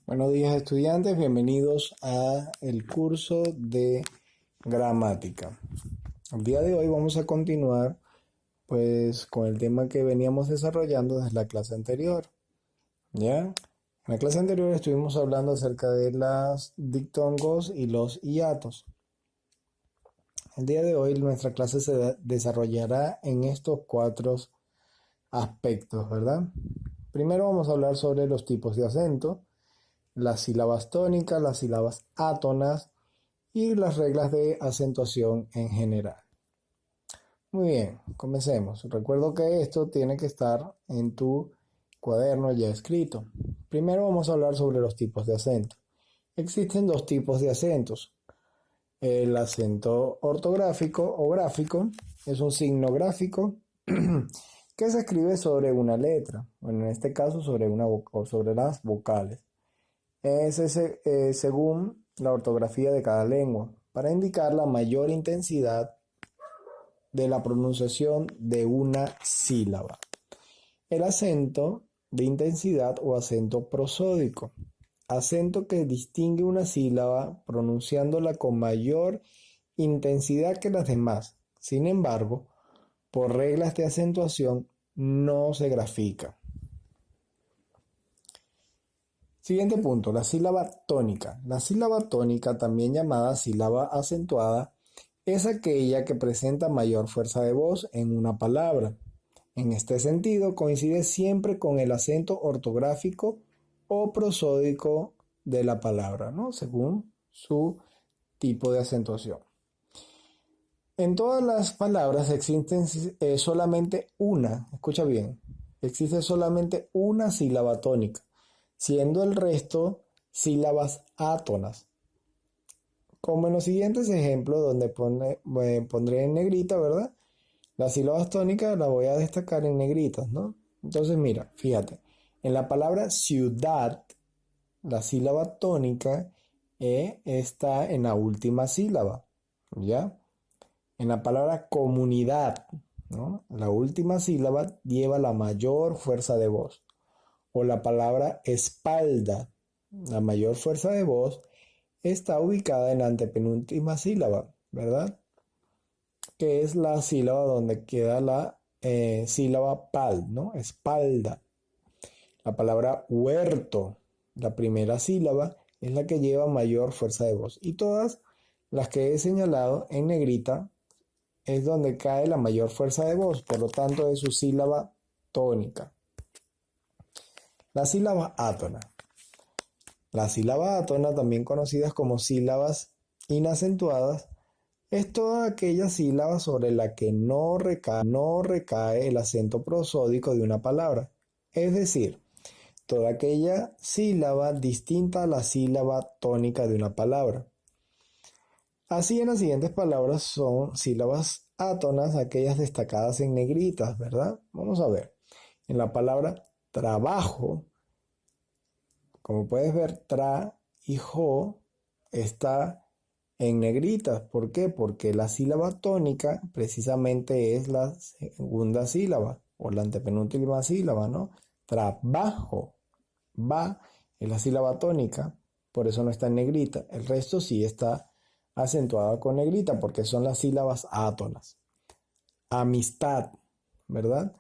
Buenos días, estudiantes, bienvenidos a el curso de gramática. El día de hoy vamos a continuar pues con el tema que veníamos desarrollando desde la clase anterior. ¿Ya? En la clase anterior estuvimos hablando acerca de los dictongos y los hiatos. El día de hoy nuestra clase se desarrollará en estos cuatro aspectos, ¿verdad? Primero vamos a hablar sobre los tipos de acento, las sílabas tónicas, las sílabas átonas y las reglas de acentuación en general. Muy bien, comencemos. Recuerdo que esto tiene que estar en tu cuaderno ya escrito. Primero vamos a hablar sobre los tipos de acento. Existen dos tipos de acentos. El acento ortográfico o gráfico es un signo gráfico que se escribe sobre una letra, bueno, en este caso sobre las vocales. Es según la ortografía de cada lengua, para indicar la mayor intensidad de la pronunciación de una sílaba. El acento de intensidad o acento prosódico, acento que distingue una sílaba pronunciándola con mayor intensidad que las demás. Sin embargo, por reglas de acentuación no se grafica. Siguiente punto, la sílaba tónica. La sílaba tónica, también llamada sílaba acentuada, es aquella que presenta mayor fuerza de voz en una palabra. En este sentido, coincide siempre con el acento ortográfico o prosódico de la palabra, ¿no? Según su tipo de acentuación. En todas las palabras existe solamente una, escucha bien, existe solamente una sílaba tónica, siendo el resto sílabas átonas. Como en los siguientes ejemplos, donde pondré en negrita, ¿verdad? Las sílabas tónicas las voy a destacar en negritas, ¿no? Entonces, mira, fíjate, en la palabra ciudad, la sílaba tónica está en la última sílaba, ¿ya? En la palabra comunidad, ¿no? La última sílaba lleva la mayor fuerza de voz. O la palabra espalda, la mayor fuerza de voz, está ubicada en la antepenúltima sílaba, ¿verdad? Que es la sílaba donde queda la sílaba pal, ¿no? Espalda. La palabra huerto, la primera sílaba, es la que lleva mayor fuerza de voz. Y todas las que he señalado en negrita es donde cae la mayor fuerza de voz, por lo tanto es su sílaba tónica. La sílaba átona. La sílaba átona, también conocidas como sílabas inacentuadas, es toda aquella sílaba sobre la que no recae el acento prosódico de una palabra, es decir, toda aquella sílaba distinta a la sílaba tónica de una palabra. Así, en las siguientes palabras son sílabas átonas, aquellas destacadas en negritas, ¿verdad? Vamos a ver. En la palabra trabajo, como puedes ver, tra y jo está en negritas. ¿Por qué? Porque la sílaba tónica precisamente es la segunda sílaba o la antepenúltima sílaba, ¿no? Trabajo. Va es la sílaba tónica, por eso no está en negrita. El resto sí está acentuada con negrita porque son las sílabas átonas. Amistad, ¿verdad?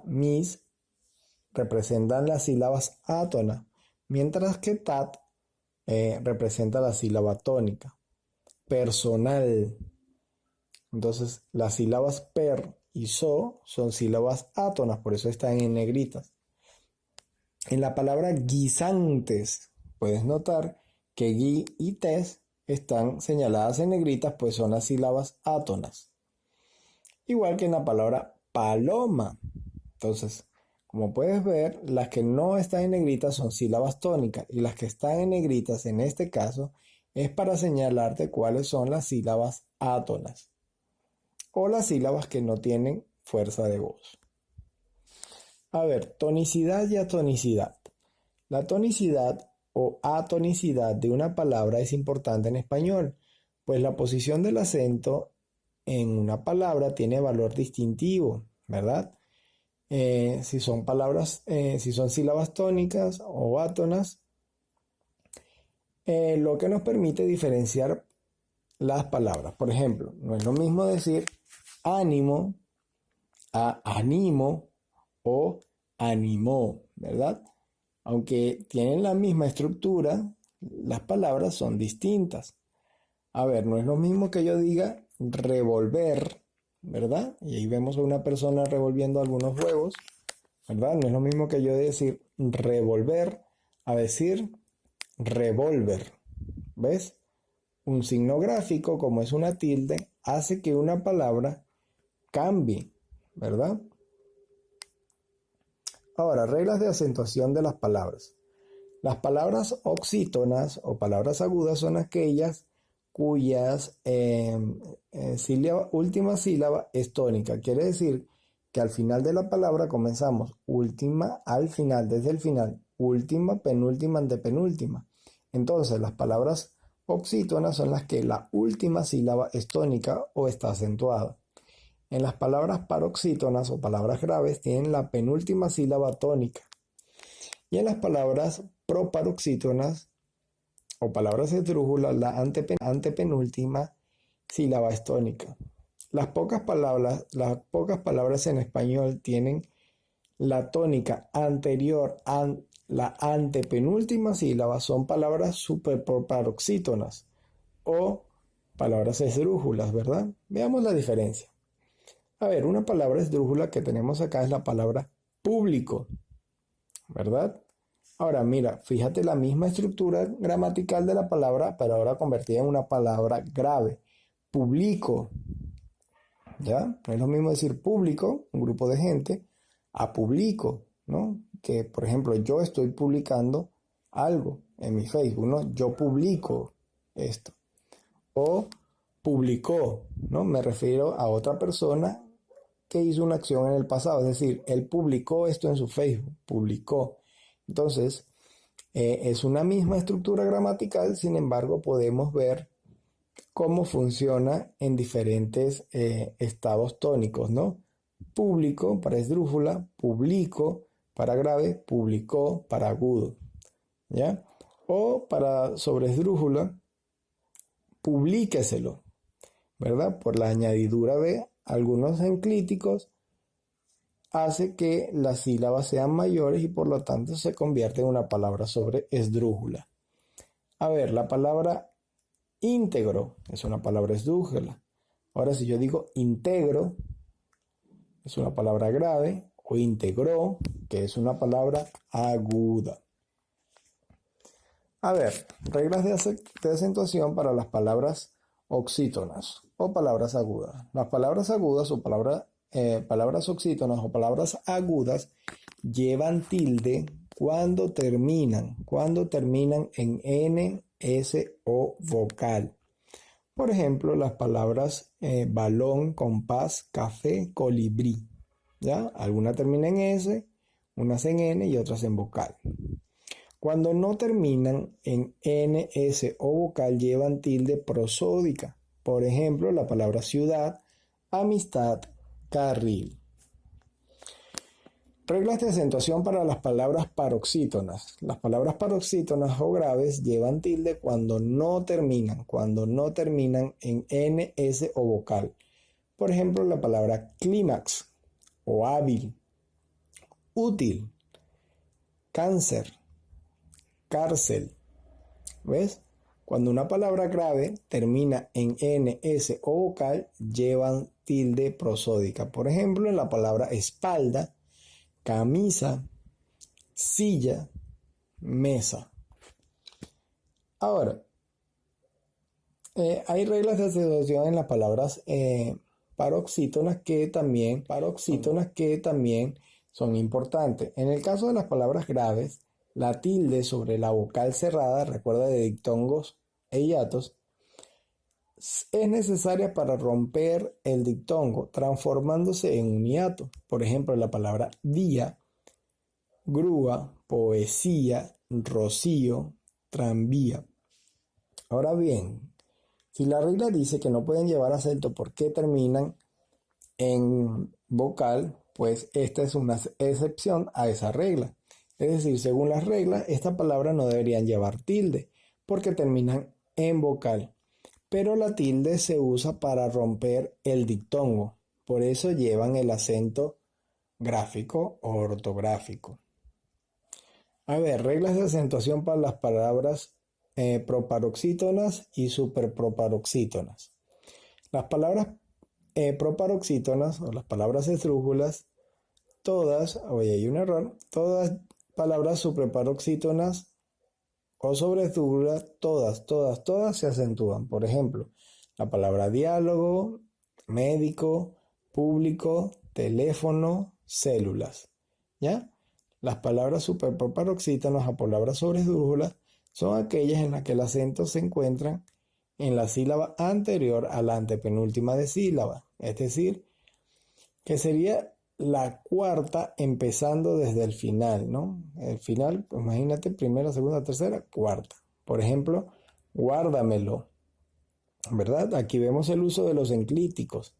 Mis representan las sílabas átonas, mientras que tat representa la sílaba tónica. Personal. Entonces, las sílabas per y so son sílabas átonas, por eso están en negritas. En la palabra guisantes, puedes notar que gui y tes están señaladas en negritas, pues son las sílabas átonas. Igual que en la palabra paloma. Entonces, como puedes ver, las que no están en negritas son sílabas tónicas y las que están en negritas en este caso es para señalarte cuáles son las sílabas átonas o las sílabas que no tienen fuerza de voz. A ver, tonicidad y atonicidad. La tonicidad o atonicidad de una palabra es importante en español, pues la posición del acento en una palabra tiene valor distintivo, ¿verdad? Si son sílabas tónicas o átonas, lo que nos permite diferenciar las palabras. Por ejemplo, no es lo mismo decir ánimo a animo o animó, ¿verdad? Aunque tienen la misma estructura, las palabras son distintas. A ver, no es lo mismo que yo diga revolver, ¿verdad? Y ahí vemos a una persona revolviendo algunos huevos, ¿verdad? No es lo mismo que yo decir revolver a decir revólver, ¿ves? Un signo gráfico, como es una tilde, hace que una palabra cambie, ¿verdad? Ahora, reglas de acentuación de las palabras. Las palabras oxítonas o palabras agudas son aquellas cuyas última sílaba es tónica. Quiere decir que al final de la palabra comenzamos última al final, desde el final, última, penúltima, antepenúltima. Entonces, las palabras oxítonas son las que la última sílaba es tónica o está acentuada. En las palabras paroxítonas o palabras graves tienen la penúltima sílaba tónica. Y en las palabras proparoxítonas o palabras esdrújulas, la antepenúltima sílaba es tónica. Las pocas palabras en español tienen la tónica anterior a la antepenúltima sílaba, son palabras superproparoxítonas o palabras esdrújulas, ¿verdad? Veamos la diferencia. A ver, una palabra esdrújula que tenemos acá es la palabra público, ¿verdad? Ahora, mira, fíjate la misma estructura gramatical de la palabra, pero ahora convertida en una palabra grave. Publico, ¿ya? No es lo mismo decir público, un grupo de gente, a publico, ¿no? Que, por ejemplo, yo estoy publicando algo en mi Facebook, ¿no? Yo publico esto. O publicó, ¿no? Me refiero a otra persona que hizo una acción en el pasado, es decir, él publicó esto en su Facebook, publicó. Entonces, es una misma estructura gramatical, sin embargo, podemos ver cómo funciona en diferentes estados tónicos, ¿no? Público para esdrújula, publico para grave, publicó para agudo, ¿ya? O para sobreesdrújula, publíqueselo, ¿verdad? Por la añadidura de algunos enclíticos hace que las sílabas sean mayores y por lo tanto se convierte en una palabra sobreesdrújula. A ver, la palabra íntegro es una palabra esdrújula. Ahora, si yo digo integro, es una palabra grave, o integró, que es una palabra aguda. A ver, reglas de acentuación para las palabras oxítonas o palabras agudas. Las palabras agudas o palabras oxítonas o palabras agudas llevan tilde cuando terminan en N, S o vocal. Por ejemplo, las palabras balón, compás, café, colibrí, ¿ya? Algunas terminan en S, unas en N y otras en vocal. Cuando no terminan en N, S o vocal llevan tilde prosódica. Por ejemplo, la palabra ciudad, amistad, carril. Reglas de acentuación para las palabras paroxítonas. Las palabras paroxítonas o graves llevan tilde cuando no terminan en N, S o vocal. Por ejemplo, la palabra clímax o hábil, útil, cáncer, cárcel. ¿Ves? Cuando una palabra grave termina en N, S o vocal, llevan tilde prosódica. Por ejemplo, en la palabra espalda, camisa, silla, mesa. Ahora, hay reglas de acentuación en las palabras paroxítonas que también son importantes. En el caso de las palabras graves, la tilde sobre la vocal cerrada, recuerda de diptongos e hiatos, es necesaria para romper el diptongo, transformándose en un hiato. Por ejemplo, la palabra día, grúa, poesía, rocío, tranvía. Ahora bien, si la regla dice que no pueden llevar acento porque terminan en vocal, pues esta es una excepción a esa regla. Es decir, según las reglas, esta palabra no deberían llevar tilde, porque terminan en vocal. Pero la tilde se usa para romper el diptongo. Por eso llevan el acento gráfico o ortográfico. A ver, reglas de acentuación para las palabras proparoxítonas y superproparoxítonas. Las palabras proparoxítonas o las palabras esdrújulas, todas, oye, hay un error, todas palabras superparoxítonas o sobresdrújulas, todas se acentúan. Por ejemplo, la palabra diálogo, médico, público, teléfono, células. ¿Ya? Las palabras superproparoxítonas o palabras sobresdrújulas son aquellas en las que el acento se encuentra en la sílaba anterior a la antepenúltima de sílaba, es decir, que sería la cuarta empezando desde el final, ¿no? El final, pues imagínate, primera, segunda, tercera, cuarta. Por ejemplo, guárdamelo, ¿verdad? Aquí vemos el uso de los enclíticos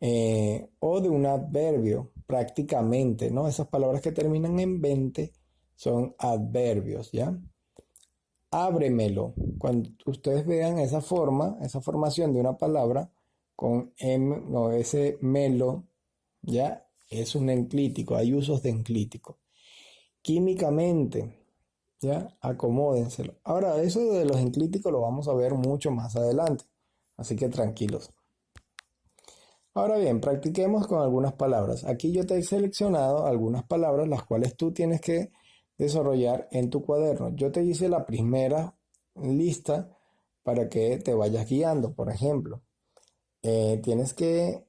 o de un adverbio, prácticamente, ¿no? Esas palabras que terminan en mente son adverbios, ¿ya? Ábremelo. Cuando ustedes vean esa formación de una palabra con M o ese melo, ¿ya? Es un enclítico, hay usos de enclítico. Químicamente, ¿ya? Acomódenselo. Ahora, eso de los enclíticos lo vamos a ver mucho más adelante, así que tranquilos. Ahora bien, practiquemos con algunas palabras. Aquí yo te he seleccionado algunas palabras las cuales tú tienes que desarrollar en tu cuaderno. Yo te hice la primera lista para que te vayas guiando. Por ejemplo, tienes que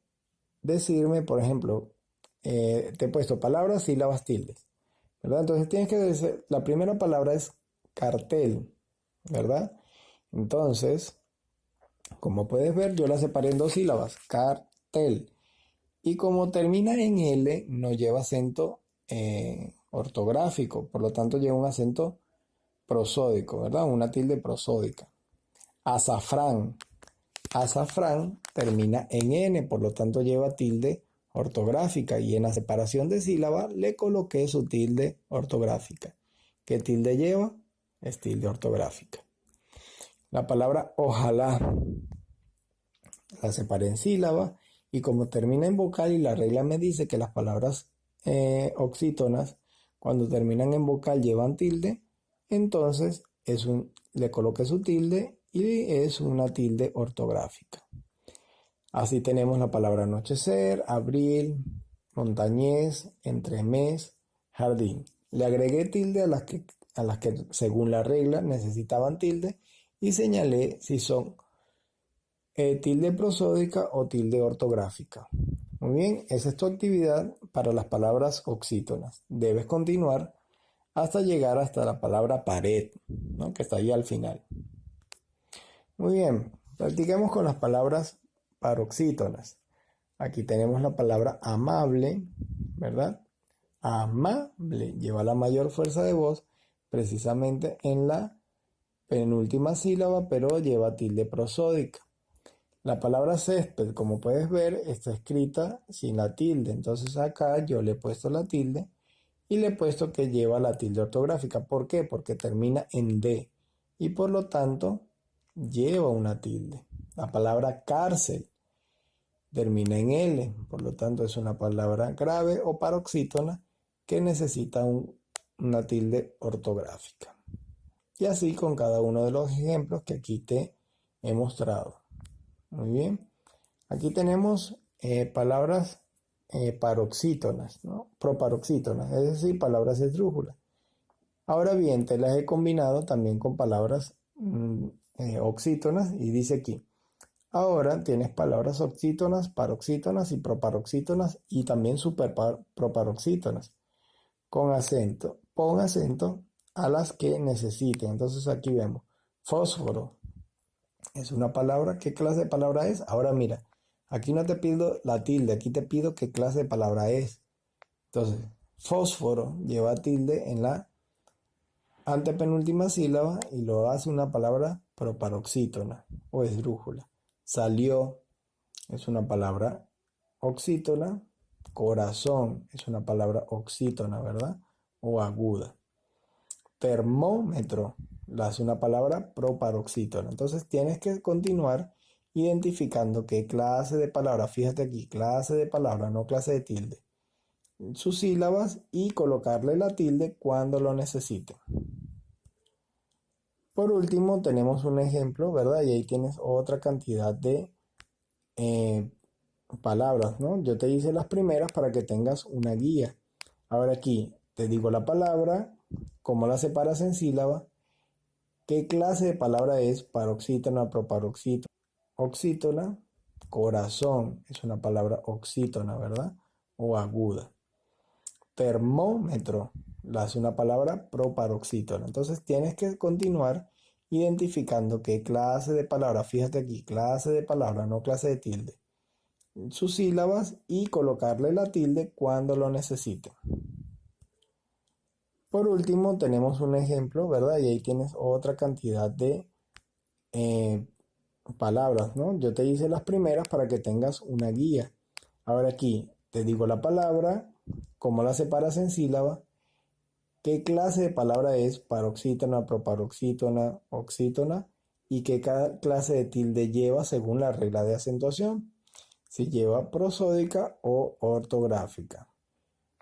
decirme, por ejemplo, te he puesto palabras, sílabas, tildes, ¿verdad? Entonces tienes que decir, la primera palabra es cartel, ¿verdad? Entonces, como puedes ver, yo la separé en dos sílabas, cartel. Y como termina en L, no lleva acento ortográfico, por lo tanto lleva un acento prosódico, ¿verdad? Una tilde prosódica. Azafrán. Azafrán termina en N, por lo tanto lleva tilde ortográfica y en la separación de sílaba le coloqué su tilde ortográfica. ¿Qué tilde lleva? Es tilde ortográfica. La palabra ojalá la separé en sílaba y como termina en vocal y la regla me dice que las palabras oxítonas cuando terminan en vocal llevan tilde, entonces le coloqué su tilde y es una tilde ortográfica. Así tenemos la palabra anochecer, abril, montañés, entremés, jardín. Le agregué tilde a las que según la regla necesitaban tilde y señalé si son tilde prosódica o tilde ortográfica. Muy bien, esa es tu actividad para las palabras oxítonas. Debes continuar hasta llegar hasta la palabra pared, ¿no? Que está ahí al final. Muy bien, practiquemos con las palabras paroxítonas. Aquí tenemos la palabra amable, ¿verdad? Amable lleva la mayor fuerza de voz precisamente en la penúltima sílaba, pero lleva tilde prosódica. La palabra césped, como puedes ver, está escrita sin la tilde. Entonces acá yo le he puesto la tilde y le he puesto que lleva la tilde ortográfica. ¿Por qué? Porque termina en D y por lo tanto lleva una tilde. La palabra cárcel termina en L, por lo tanto es una palabra grave o paroxítona que necesita una tilde ortográfica. Y así con cada uno de los ejemplos que aquí te he mostrado. Muy bien. Aquí tenemos palabras paroxítonas, ¿no? Proparoxítonas, es decir, palabras esdrújulas. Ahora bien, te las he combinado también con palabras oxítonas y dice aquí. Ahora tienes palabras oxítonas, paroxítonas y proparoxítonas y también superproparoxítonas con acento. Pon acento a las que necesiten. Entonces aquí vemos fósforo. Es una palabra. ¿Qué clase de palabra es? Ahora mira, aquí no te pido la tilde, aquí te pido qué clase de palabra es. Entonces, fósforo lleva tilde en la antepenúltima sílaba y lo hace una palabra proparoxítona o esdrújula. Salió es una palabra oxítona. Corazón es una palabra oxítona, ¿verdad? O aguda. Termómetro la hace una palabra proparoxítona. Entonces tienes que continuar identificando qué clase de palabra, fíjate aquí, clase de palabra, no clase de tilde, sus sílabas y colocarle la tilde cuando lo necesite. Por último, tenemos un ejemplo, ¿verdad? Y ahí tienes otra cantidad de eh, palabras, ¿no? Yo te hice las primeras para que tengas una guía. Ahora aquí te digo la palabra, cómo la separas en sílaba, qué clase de palabra es paroxítona, proparoxítona, oxítona, corazón, es una palabra oxítona, ¿verdad? O aguda. Termómetro, la hace una palabra proparoxítona. Entonces tienes que continuar identificando qué clase de palabra, fíjate aquí, clase de palabra, no clase de tilde, sus sílabas y colocarle la tilde cuando lo necesite. Por último, tenemos un ejemplo, ¿verdad? Y ahí tienes otra cantidad de eh, palabras, ¿no? Yo te hice las primeras para que tengas una guía. Ahora aquí te digo la palabra, cómo la separas en sílaba, qué clase de palabra es paroxítona, proparoxítona, oxítona y qué clase de tilde lleva según la regla de acentuación, si lleva prosódica o ortográfica.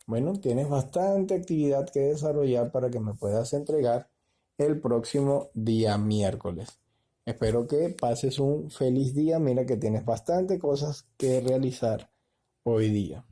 Bueno, tienes bastante actividad que desarrollar para que me puedas entregar el próximo día miércoles. Espero que pases un feliz día. Mira que tienes bastante cosas que realizar hoy día.